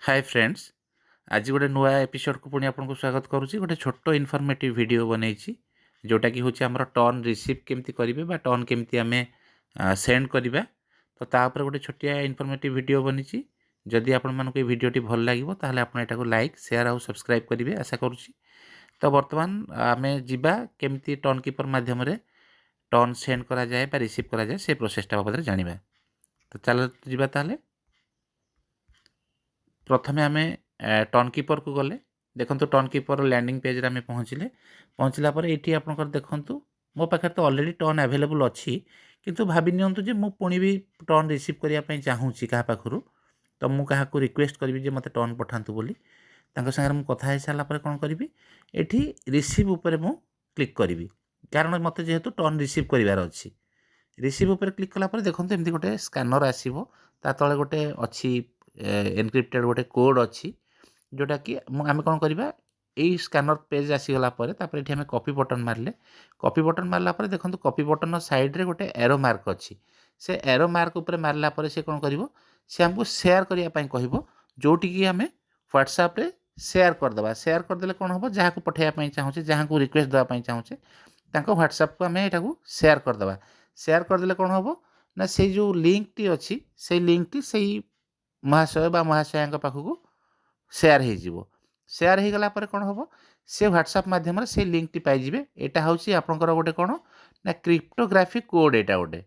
Hi friends. आज गोटे नुआ एपिसोड को पुणी आपको स्वागत करुच्ची। गोटे छोट इनफॉर्मेटिव वीडियो बनई जोटा कि हूँ आम टर्न रिसीव केमती करेंगे बा टर्न केमती आम सेंड करवा। तो तापर गोटे छोटिया इनफॉर्मेटिव वीडियो बनी। जदि आपण मानक भिडियोटी भल लगे ताहले आपण एटाको लाइक शेयर आउ सब्सक्राइब करेंगे आशा करुच्ची। तो बर्तमान आम जीवा केमती टर्न कीपर मध्यम टर्न सेंड करा जाए बा रिसीव करा जाए से प्रोसेसटा बाबद जानिबा। तो चलो जीवा ताहले। प्रथमे आम टर्न कीपर को गले देखो टर्न कीपर लैंडिंग पेज रे आम पहुँचला ये आप देखूँ मो पाखे तो ऑलरेडी टर्न अवेलेबल अच्छी किंतु भाभी नियंतु जे मु पुणी भी टर्न रिसीव करने चाहूँगी क्या पाखु। तो मुझे क्या रिक्वेस्ट करी मत टर्न पठातु बोली सागर मुझे कथा सारापर कौन करी ये रिसीव उपर मु क्लिक करी कारण मत जेहेतु टर्न रिसीव करार अच्छी रिसीव उपर क्लिक कलापर देखो एमती गोटे स्कानर आसो ता तले गोटे अच्छी एनक्रिप्टेड गोटे कोड अच्छी जोटा कि आम कौन करवा यही स्कानर पेज आसीगला ये आम कॉपी बटन मारे कॉपी बटन मारला देखो कॉपी बटन साइड रे गोटे एरो मार्क अच्छी से एरो मार्क उपर मारला से कौन कर आमको सेयार करने कह जोटिकी आम व्हाट्सएप रे सेयार करदे सेयार करदे कौन हम जहाँ को पठाइबा चाहूँचे जहाँ को रिक्वेस्ट देवाई चाहूँचे व्हाट्सएप को आम यहाँ सेयार करदे सेयार करदे कौन हम ना से जो लिंक टी अच्छी से लिंक टी से महाशय बा महाशया पाखक सेयार हो सेयार हो गला कौन हम से व्हाट्सएप मध्यम से लिंक टी पाइबे। यहाँ हूँ आपंकर गोटे कौन ना क्रिप्टोग्राफिक कोड यहाँ गोटे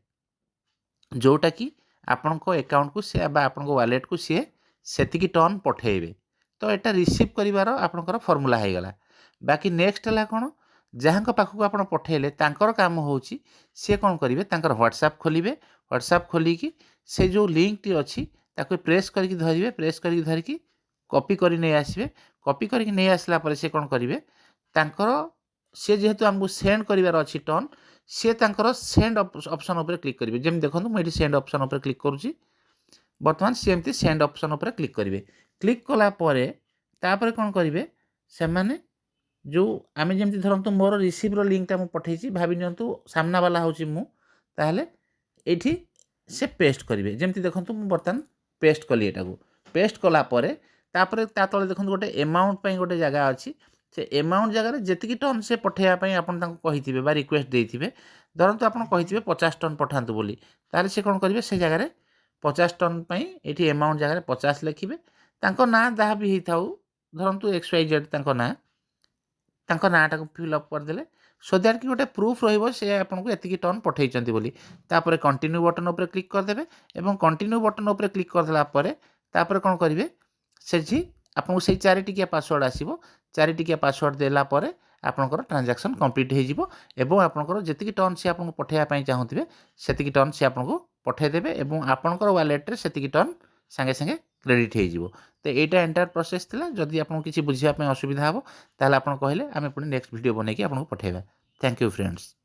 जोटा कि आपण अकाउंट को सी आप वालेट को सी से टर्न पठेबे। तो यहाँ रिसीव करार आपंकर फर्मूला हो गला। बाकी नेक्स्ट है कौन जहाँ पाखक आप पठेले काम हो सी कौन करेंगे व्हाट्सएप खोलें व्हाट्सएप खोलिकी से जो लिंक टी अच्छी प्रेस करके धरिए प्रेस करके धरिकी कॉपी कर नहीं आसबे कॉपी करके नहीं आसला से कौन करेंगे सी जेहेतु आमको सेंड करार अच्छी टर्न सी सेंड ऑप्शन उपर क्लिक करेंगे जमी देखो मुझे सेंड ऑप्शन उपर क्लिक करुँची बर्तमान सी एमती सेंड ऑप्शन उपर क्लिक करेंगे क्लिक कलापर तापर कौन करेंगे से मैंने जो आम जमी धरतु मोर रिसीव्र लिंकटा मुझे पठे भावी नियंतु सामना वाला हूँ मुझे ये से पेस्ट करेंगे जमी देखो मुझे बर्तमान पेस्ट कली यहाँ पेस्ट कलापर तापर तले देखो गोटे एमाउंट गोटे जगह अच्छी से एमाउंट जगह जी टन से पठाइबापी आपथे बा रिक्वेस्ट देते धरतु आप कही 50 टन पठातु बोली तार से कौन करेंगे से जगह 50 टन ये एमाउंट जगह 50 लिखे ना जहाँ भी होता धरतु XYZ नाटा को फिलअप करदे सो दैट कि गोटे प्रूफ रे आपको एति टन पठे बोली तापर कंटिन्यू बटन उपर क्लिक करदे और कंटिन्यू बटन उपर क्लिक करदेला कौन करेंगे से आपको से 4 टिकिया पासवर्ड आसो 4 टिकिया पासवर्ड देलापर आपंकर ट्रांजैक्शन कंप्लीट हो आपंकर जी टन से आपको पठाइबा चाहूँगे से टन से आपको पठेदेवे और आपंकर वालेट्रे से टन सांगे सांगे क्रेडिट हो। तो यहाँ एंटायर प्रोसेस थिला जदि आपको किसी बुझापी असुविधा हो ताहले आप कहले आम पुणी नेक्स्ट वीडियो बनैकी आपको पठेबा। Thank you friends.